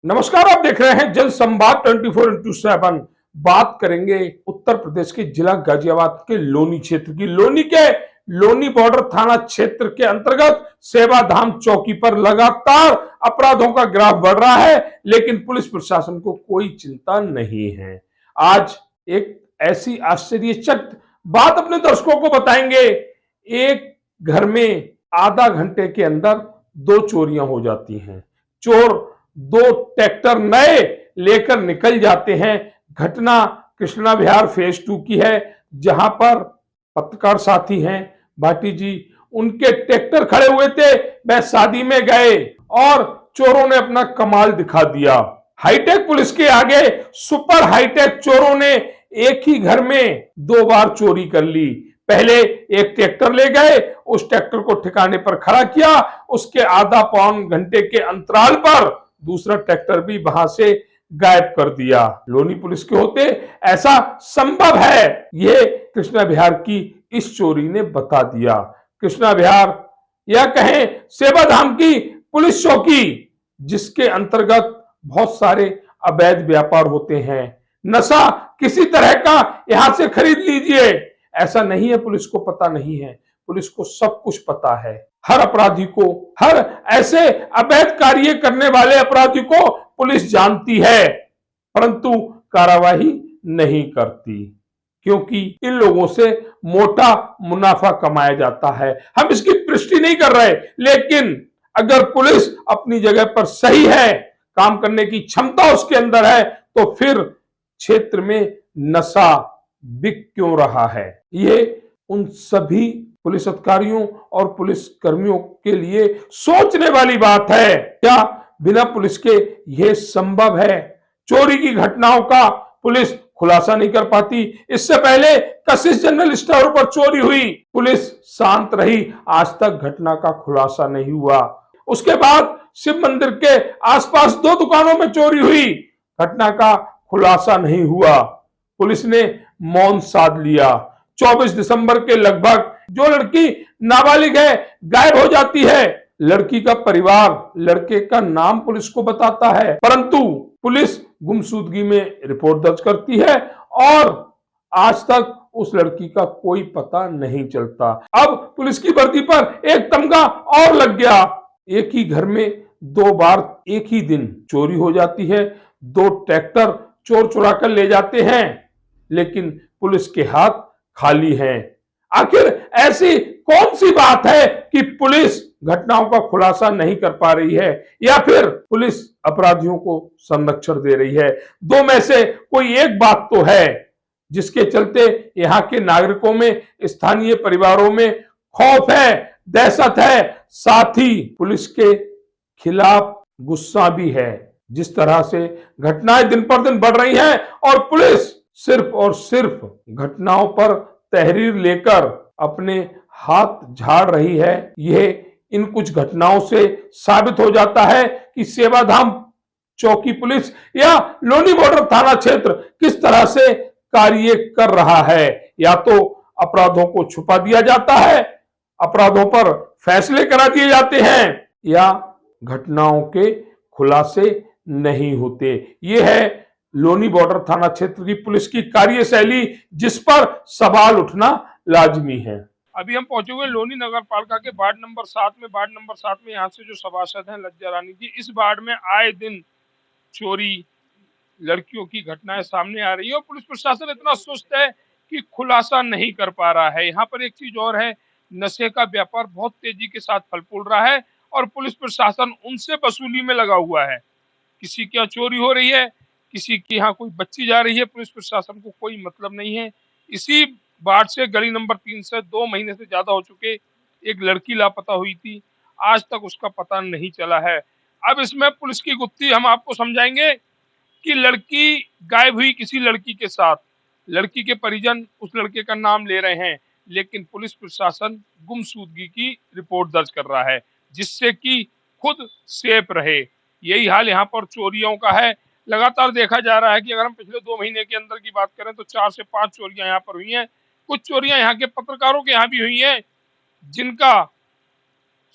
नमस्कार, आप देख रहे हैं जन संवाद 24x7। बात करेंगे उत्तर प्रदेश के जिला गाजियाबाद के लोनी क्षेत्र की। लोनी के लोनी बॉर्डर थाना क्षेत्र के अंतर्गत सेवाधाम चौकी पर लगातार अपराधों का ग्राफ बढ़ रहा है, लेकिन पुलिस प्रशासन को कोई चिंता नहीं है। आज एक ऐसी आश्चर्यचकित बात अपने दर्शकों को बताएंगे। एक घर में आधा घंटे के अंदर 2 चोरियां हो जाती हैं। चोर 2 ट्रैक्टर नए लेकर निकल जाते हैं। घटना कृष्णा विहार फेज 2 की है, जहां पर पत्रकार साथी हैं भाटी जी, उनके ट्रैक्टर खड़े हुए थे, वह शादी में गए और चोरों ने अपना कमाल दिखा दिया। हाईटेक पुलिस के आगे सुपर हाईटेक चोरों ने एक ही घर में 2 बार चोरी कर ली। पहले एक ट्रैक्टर ले गए, उस ट्रैक्टर को ठिकाने पर खड़ा किया, उसके आधा पौन घंटे के अंतराल पर दूसरा ट्रैक्टर भी वहां से गायब कर दिया। लोनी पुलिस के होते ऐसा संभव है, यह कृष्णा विहार की इस चोरी ने बता दिया। कृष्णा विहार या कहें सेवाधाम की पुलिस चौकी, जिसके अंतर्गत बहुत सारे अवैध व्यापार होते हैं। नशा किसी तरह का यहां से खरीद लीजिए, ऐसा नहीं है पुलिस को पता नहीं है। पुलिस को सब कुछ पता है। हर अपराधी को, हर ऐसे अवैध कार्य करने वाले अपराधी को पुलिस जानती है, परंतु कार्रवाई नहीं करती, क्योंकि इन लोगों से मोटा मुनाफा कमाया जाता है। हम इसकी पुष्टि नहीं कर रहे, लेकिन अगर पुलिस अपनी जगह पर सही है, काम करने की क्षमता उसके अंदर है, तो फिर क्षेत्र में नशा बिक क्यों रहा है? ये उन सभी पुलिस अधिकारियों और पुलिस कर्मियों के लिए सोचने वाली बात है। क्या बिना पुलिस के यह संभव है? चोरी की घटनाओं का पुलिस खुलासा नहीं कर पाती। इससे पहले कशिश जनरल स्टोर पर चोरी हुई, पुलिस शांत रही, आज तक घटना का खुलासा नहीं हुआ। उसके बाद शिव मंदिर के आसपास 2 दुकानों में चोरी हुई, घटना का खुलासा नहीं हुआ, पुलिस ने मौन साध लिया। 24 दिसंबर के लगभग जो लड़की नाबालिग है गायब हो जाती है, लड़की का परिवार लड़के का नाम पुलिस को बताता है, परंतु पुलिस गुमशुदगी में रिपोर्ट दर्ज करती है और आज तक उस लड़की का कोई पता नहीं चलता। अब पुलिस की वर्दी पर एक तमगा और लग गया। एक ही घर में 2 बार एक ही दिन चोरी हो जाती है। 2 ट्रैक्टर चोर चुरा कर ले जाते हैं, लेकिन पुलिस के हाथ खाली हैं। आखिर ऐसी कौन सी बात है कि पुलिस घटनाओं का खुलासा नहीं कर पा रही है, या फिर पुलिस अपराधियों को संरक्षण दे रही है? 2 में से कोई एक बात तो है, जिसके चलते यहां के नागरिकों में, स्थानीय परिवारों में खौफ है, दहशत है, साथ ही पुलिस के खिलाफ गुस्सा भी है। जिस तरह से घटनाएं दिन पर दिन बढ़ रही हैं और पुलिस सिर्फ और सिर्फ घटनाओं पर तहरीर लेकर अपने हाथ झाड़ रही है, यह इन कुछ घटनाओं से साबित हो जाता है कि सेवाधाम चौकी पुलिस या लोनी बॉर्डर थाना क्षेत्र किस तरह से कार्य कर रहा है। या तो अपराधों को छुपा दिया जाता है, अपराधों पर फैसले करा दिए जाते हैं, या घटनाओं के खुलासे नहीं होते। यह है लोनी बॉर्डर थाना क्षेत्र की पुलिस की कार्यशैली, जिस पर सवाल उठना लाजमी है। अभी हम पहुंचे हुए लोनी नगर पालिका के वार्ड नंबर 7 में यहाँ से जो सभासद हैं लज्जा रानी जी, इस वार्ड में आए दिन चोरी, लड़कियों की घटनाएं सामने आ रही है और पुलिस प्रशासन इतना सुस्त है कि खुलासा नहीं कर पा रहा है। यहाँ पर एक चीज और है, नशे का व्यापार बहुत तेजी के साथ फल फूल रहा है और पुलिस प्रशासन उनसे वसूली में लगा हुआ है। किसी के यहाँ चोरी हो रही है, किसी के यहाँ कोई बच्ची जा रही है, पुलिस प्रशासन को कोई मतलब नहीं है। इसी वार्ड से गली नंबर 3 से 2 महीने से ज्यादा हो चुके एक लड़की लापता हुई थी, आज तक उसका पता नहीं चला है। अब इसमें पुलिस की गुत्थी हम आपको समझाएंगे कि लड़की गायब हुई किसी लड़की के साथ, लड़की के परिजन उस लड़के का नाम ले रहे हैं, लेकिन पुलिस प्रशासन गुमशुदगी की रिपोर्ट दर्ज कर रहा है, जिससे कि खुद सेफ रहे। यही हाल यहाँ पर चोरियों का है। लगातार देखा जा रहा है कि अगर हम पिछले 2 महीने के अंदर की बात करें तो 4 से 5 चोरियां यहाँ पर हुई हैं। कुछ चोरियां यहाँ के पत्रकारों के यहाँ भी हुई हैं, जिनका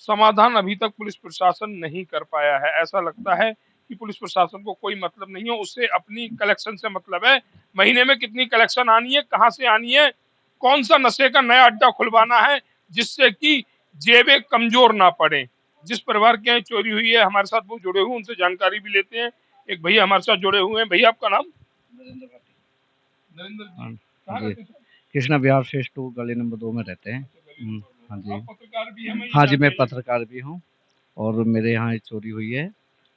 समाधान अभी तक पुलिस प्रशासन नहीं कर पाया है। ऐसा लगता है कि पुलिस प्रशासन को कोई मतलब नहीं है, उससे अपनी कलेक्शन से मतलब है। महीने में कितनी कलेक्शन आनी है, कहाँ से आनी है, कौन सा नशे का नया अड्डा खुलवाना है जिससे कि जेबें कमजोर ना पड़े। जिस परिवार के यहाँ चोरी हुई है, हमारे साथ वो जुड़े हुए, उनसे जानकारी भी लेते हैं। एक भैया हमारे साथ जुड़े हुए हैं। भैया आपका नाम? नरेंद्र भाटी। नरेंद्र जी। हाँ कहाँ जी, रहते हैं सर? कृष्णा विहार फेज 2 गली नंबर 2 में रहते हैं। अच्छा, गली नंबर हाँ 2। जी। आप पत्रकार भी हैं, मैं ये हाँ जी, जान मैं चाहिए। पत्रकार भी हूँ और मेरे यहाँ एक चोरी हुई है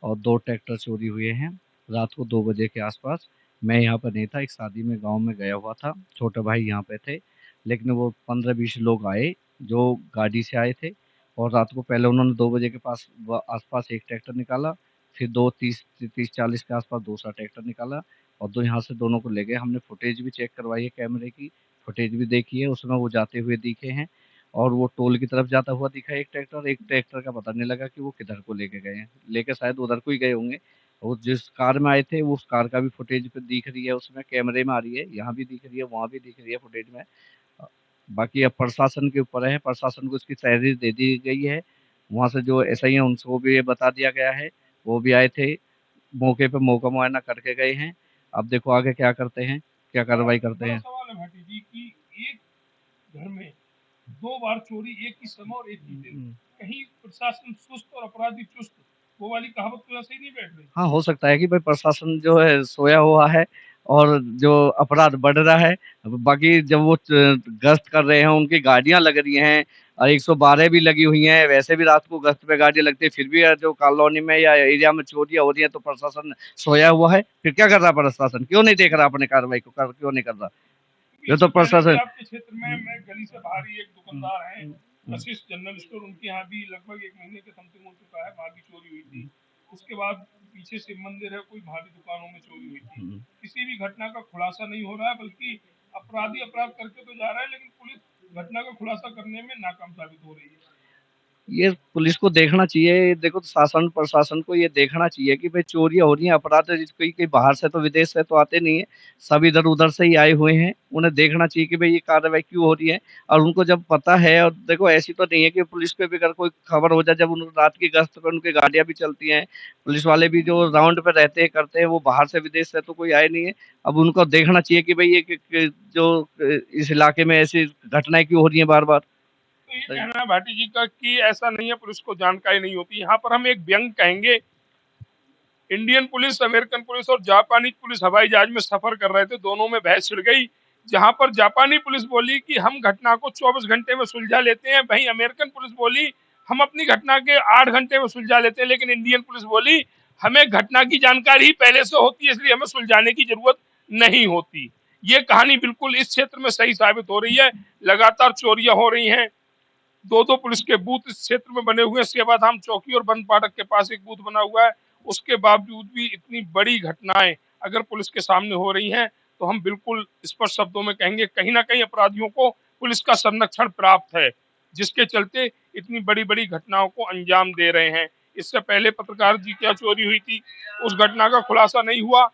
और 2 ट्रैक्टर चोरी हुए हैं रात को 2 बजे के आसपास। मैं यहाँ पर नहीं था, एक शादी में गाँव में गया हुआ था, छोटे भाई यहाँ पे थे, लेकिन वो 15-20 लोग आए जो गाड़ी से आए थे और रात को पहले उन्होंने 2 बजे के पास आसपास एक ट्रैक्टर निकाला, फिर 2:30-40 के आसपास दूसरा ट्रैक्टर निकाला और यहाँ से दोनों को ले गए। हमने फुटेज भी चेक करवाई है कैमरे की, फुटेज भी देखी है, उसमें वो जाते हुए दिखे हैं और वो टोल की तरफ जाता हुआ दिखा एक ट्रैक्टर का पता नहीं लगा कि वो किधर को लेके गए हैं, लेके शायद उधर को ही गए होंगे। और जिस कार में आए थे उस कार का भी फुटेज पे दिख रही है, उसमें कैमरे में आ रही है, यहाँ भी दिख रही है, वहाँ भी दिख रही है फुटेज में। बाकी अब प्रशासन के ऊपर है, प्रशासन को इसकी तहरीर दे दी गई है, वहाँ से जो एसआई है उनको भी ये बता दिया गया है, वो भी आए थे, मौके पे मौका मुआयना करके गए हैं। अब देखो आगे क्या करते हैं, क्या कार्रवाई करते बड़ा हैं। सवाल है भाटी जी कि एक घर में 2 बार चोरी एक ही समय और एक ही दिन। कहीं प्रशासन सुस्त और अपराधी चुस्त, वो वाली कहावत तो ऐसे ही नहीं बैठ रही। हाँ, हो सकता है कि भाई प्रशासन जो है सोया हुआ है और जो अपराध बढ़ रहा है। बाकी जब वो गश्त कर रहे हैं, उनकी गाड़ियाँ लग रही हैं और 112 भी लगी हुई हैं, वैसे भी रात को गश्त पे गाड़ी लगती है, फिर भी जो कॉलोनी में या एरिया में चोरियाँ हो रही हैं, तो प्रशासन सोया हुआ है। फिर क्या कर रहा है प्रशासन? क्यों नहीं देख रहा अपनी कार्रवाई को? क्यों नहीं कर रहा? क्योंकि ये तो इससे पहले भी प्रशासन। आपके क्षेत्र में, मैं गली से बाहर ही एक दुकानदार हैं, वशिष्ठ जनरल स्टोर, उनके यहाँ भी लगभग 1 महीने के समथिंग हो चुका है, वहाँ भी चोरी हुई थी। उसके बाद पीछे शिव मंदिर है, कोई वहाँ भी दुकानों में चोरी हुई थी। किसी भी घटना का खुलासा नहीं हो रहा है, बल्कि अपराधी अपराध करके तो जा रहा है, लेकिन पुलिस घटना का खुलासा करने में नाकाम साबित हो रही है। ये पुलिस को देखना चाहिए, देखो शासन प्रशासन को ये देखना चाहिए कि भाई चोरियाँ हो रही हैं, अपराध कोई कोई बाहर से तो विदेश से तो आते नहीं है, सब इधर-उधर से ही आए हुए हैं। उन्हें देखना चाहिए कि भाई ये कार्रवाई क्यों हो रही है और उनको जब पता है, और देखो ऐसी तो नहीं है कि पुलिस पे भी अगर कोई खबर हो जाए, जब उन रात की गश्त पे उनकी गाड़ियाँ भी चलती हैं, पुलिस वाले भी जो राउंड पे रहते हैं, करते हैं, वो बाहर से विदेश से तो कोई आए नहीं है। अब उनको देखना चाहिए कि भाई ये जो इस इलाके में ऐसी घटनाएँ क्यों हो रही हैं बार-बार। तो ये कहना है भाटी जी का कि ऐसा नहीं है पुलिस को जानकारी नहीं होती। यहाँ पर हम एक व्यंग कहेंगे, इंडियन पुलिस, अमेरिकन पुलिस और जापानी पुलिस हवाई जहाज में सफर कर रहे थे, दोनों में बहस छिड़ गई। जहां पर जापानी पुलिस बोली कि हम घटना को 24 घंटे में सुलझा लेते हैं, वहीं अमेरिकन पुलिस बोली हम अपनी घटना के 8 घंटे में सुलझा लेते हैं, लेकिन इंडियन पुलिस बोली हमें घटना की जानकारी ही पहले से होती है, इसलिए हमें सुलझाने की जरूरत नहीं होती। ये कहानी बिल्कुल इस क्षेत्र में सही साबित हो रही है। लगातार चोरियां हो रही हैं, 2-2 पुलिस के बूथ इस क्षेत्र में बने हुए हैं। सेवाधाम चौकी और बंद फाटक के पास एक बूथ बना हुआ है। उसके बावजूद भी इतनी बड़ी घटनाएं अगर पुलिस के सामने हो रही हैं, तो हम बिल्कुल स्पष्ट शब्दों में कहेंगे कहीं ना कहीं अपराधियों को पुलिस का संरक्षण प्राप्त है, जिसके चलते इतनी बड़ी बड़ी घटनाओं को अंजाम दे रहे हैं। इससे पहले पत्रकार जी क्या चोरी हुई थी, उस घटना का खुलासा नहीं हुआ।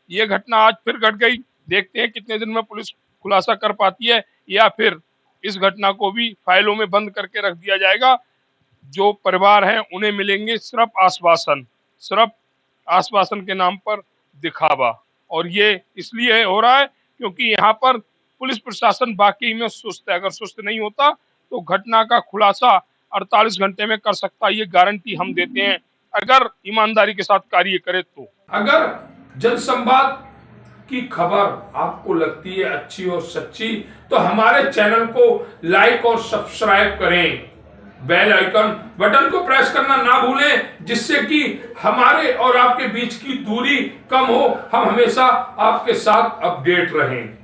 ये घटना आज फिर घट गई। देखते हैं कितने दिन में पुलिस खुलासा कर पाती है, या फिर इस घटना को भी फाइलों में बंद करके रख दिया जाएगा। जो परिवार हैं उन्हें मिलेंगे सिर्फ आश्वासन के नाम पर दिखावा। और ये इसलिए हो रहा है क्योंकि यहाँ पर पुलिस प्रशासन वाकई में सुस्त है। अगर सुस्त नहीं होता तो घटना का खुलासा 48 घंटे में कर सकता, ये गारंटी हम देते हैं, अगर ईमानदारी के साथ कार्य करे तो। अगर जनसंवाद की खबर आपको लगती है अच्छी और सच्ची, तो हमारे चैनल को लाइक और सब्सक्राइब करें, बेल आइकन बटन को प्रेस करना ना भूलें, जिससे कि हमारे और आपके बीच की दूरी कम हो, हम हमेशा आपके साथ अपडेट रहें।